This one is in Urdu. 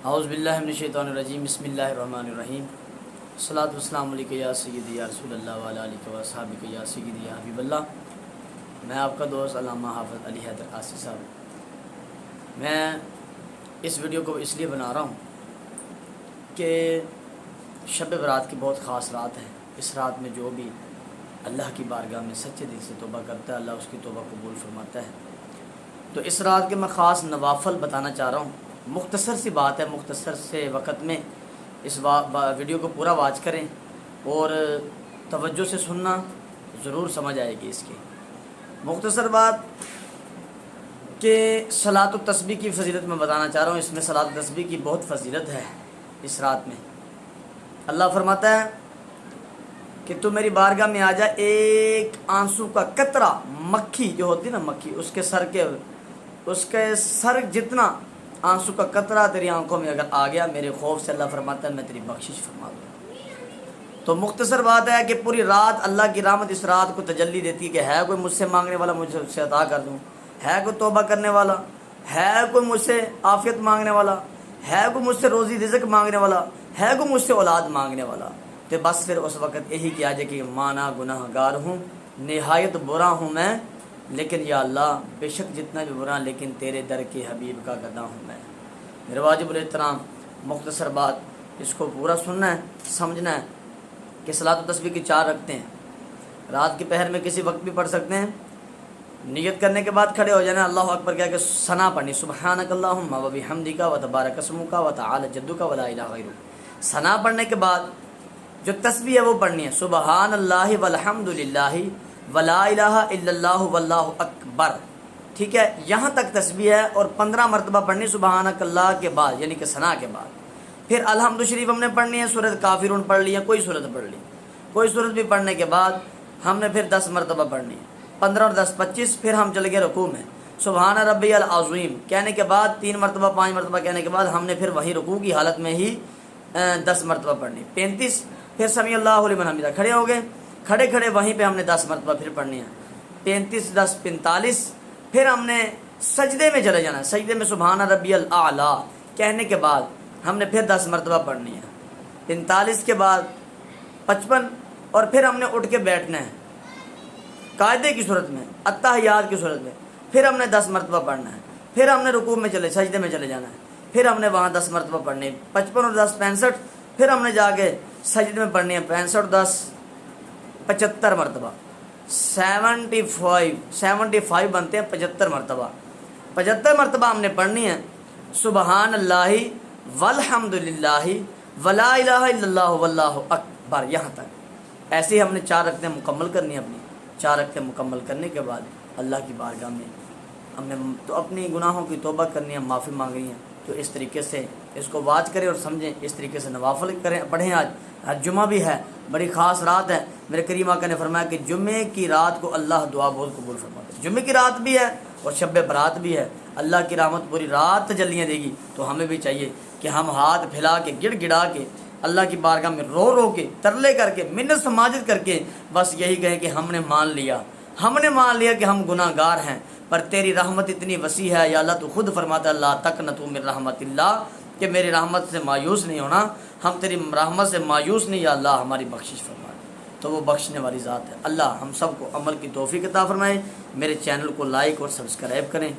اعوذ باللہ من الشیطان الرجیم بسم اللہ الرحمن الرحیم الصلاۃ والسلام علیک یا سیدی یا رسول اللہ وعلی آلہ و اصحابہ یا سیدی یا حبیب اللہ۔ میں آپ کا دوست علامہ حافظ علی حیدر قاسی صاحب۔ میں اس ویڈیو کو اس لیے بنا رہا ہوں کہ شب برات کی بہت خاص رات ہے۔ اس رات میں جو بھی اللہ کی بارگاہ میں سچے دل سے توبہ کرتا ہے، اللہ اس کی توبہ قبول فرماتا ہے۔ تو اس رات کے میں خاص نوافل بتانا چاہ رہا ہوں۔ مختصر سی بات ہے، مختصر سے وقت میں اس ویڈیو کو پورا واچ کریں اور توجہ سے سننا، ضرور سمجھ آئے گی اس کی۔ مختصر بات کہ صلاۃ التسبیح کی فضیلت میں بتانا چاہ رہا ہوں۔ اس میں صلاۃ التسبیح کی بہت فضیلت ہے۔ اس رات میں اللہ فرماتا ہے کہ تو میری بارگاہ میں آ جا، ایک آنسو کا قطرہ، مکھی جو ہوتی ہے نا مکھی، اس کے سر جتنا آنسو کا قطرہ تیری آنکھوں میں اگر آ گیا، میرے خوف سے اللہ فرماتا ہے میں تیری بخشش فرما دوں۔ تو مختصر بات ہے کہ پوری رات اللہ کی رحمت اس رات کو تجلی دیتی ہے کہ ہے کوئی مجھ سے مانگنے والا، مجھ سے عطا کر دوں، ہے کوئی توبہ کرنے والا، ہے کوئی مجھ سے عافیت مانگنے والا، ہے کوئی مجھ سے روزی رزق مانگنے والا، ہے کوئی مجھ سے اولاد مانگنے والا۔ تو بس پھر اس وقت یہی کیا جائے کہ مانا گناہ گار ہوں، نہایت برا ہوں میں، لیکن یا اللہ بے شک جتنا بھی برا لیکن تیرے در کے حبیب کا گدا ہوں میں۔ میرے واجب الاحترام مختصر بات، اس کو پورا سننا ہے، سمجھنا ہے کہ صلاۃ التسبیح کی 4 رکعتیں ہیں۔ رات کے پہر میں کسی وقت بھی پڑھ سکتے ہیں۔ نیت کرنے کے بعد کھڑے ہو جانا، اللہ اکبر کہہ کے ثنا پڑھنی، سبحانک اللہم و بحمدک و تبارک اسمک و تعالی جدک و لا الہ غیرک۔ ثنا پڑھنے کے بعد جو تسبیح ہے وہ پڑھنی ہے، سبحان اللہ والحمد للہ ولا الہ الا اللہ واللہ اکبر۔ ٹھیک ہے، یہاں تک تسبیح ہے، اور 15 مرتبہ پڑھنی سبحانک اللہ کے بعد، یعنی کہ ثنا کے بعد۔ پھر الحمد شریف ہم نے پڑھنی ہے، سورۃ کافرون پڑھ لی ہے، کوئی سورت پڑھ لی، کوئی سورت بھی پڑھنے کے بعد ہم نے پھر 10 مرتبہ پڑھنی ہے، 15 اور 10 25۔ پھر ہم چلے گئے رکوع میں، سبحان ربی العظیم کہنے کے بعد 3 مرتبہ 5 مرتبہ کہنے کے بعد ہم نے پھر وہی رکوع کی حالت میں ہی 10 مرتبہ پڑھنی، 35۔ پھر سمیع اللہ لمن حمیدہ، کھڑے ہو گئے، کھڑے کھڑے وہیں پہ ہم نے 10 مرتبہ پھر پڑھنی ہے، 35 10 45۔ پھر ہم نے سجدے میں چلے جانا ہے، سجدے میں سبحان ربی الاعلیٰ کہنے کے بعد ہم نے پھر 10 مرتبہ پڑھنی ہے، 45 کے بعد 55، اور پھر ہم نے اٹھ کے بیٹھنا ہے قاعدے کی صورت میں، اتحیات کی صورت میں، پھر ہم نے 10 مرتبہ پڑھنا ہے۔ پھر ہم نے رکوع میں سجدے میں چلے جانا ہے، پھر ہم نے وہاں 10 مرتبہ پڑھنی ہے، 55 اور 10 65۔ پھر ہم نے جا کے سجدے میں پڑھنی ہے 65 اور 10 75 مرتبہ، 75 بنتے ہیں 75 مرتبہ۔ 75 مرتبہ ہم نے پڑھنی ہے سبحان اللہ والحمد للہ ولا الہ الا اللہ واللہ اکبر، یہاں تک۔ ایسے ہی ہم نے 4 رکعتیں مکمل کرنی ہے اپنی۔ 4 رکعتیں مکمل کرنے کے بعد اللہ کی بارگاہ میں ہم نے تو اپنی گناہوں کی توبہ کرنی ہے، معافی مانگنی ہے۔ تو اس طریقے سے اس کو واچ کریں اور سمجھیں، اس طریقے سے نوافل کریں، پڑھیں۔ آج جمعہ بھی ہے، بڑی خاص رات ہے۔ میرے کریم آقا نے فرمایا کہ جمعے کی رات کو اللہ دعا بہت قبول فرماتا ہے۔ جمعے کی رات بھی ہے اور شب برات بھی ہے، اللہ کی رحمت پوری رات تجلیاں دے گی۔ تو ہمیں بھی چاہیے کہ ہم ہاتھ پھیلا کے، گڑ گڑا کے، اللہ کی بارگاہ میں رو رو کے، ترلے کر کے، منت سماجت کر کے بس یہی کہیں کہ ہم نے مان لیا کہ ہم گناہ گار ہیں، پر تیری رحمت اتنی وسیع ہے یا اللہ۔ تو خود فرماتا ہے لا تقنطوا من رحمت اللہ، کہ میری رحمت سے مایوس نہیں ہونا، ہم تیری رحمت سے مایوس نہیں، یا اللہ ہماری بخشش فرما دے۔ تو وہ بخشنے والی ذات ہے۔ اللہ ہم سب کو عمل کی توفیق عطا فرمائے۔ میرے چینل کو لائک اور سبسکرائب کریں۔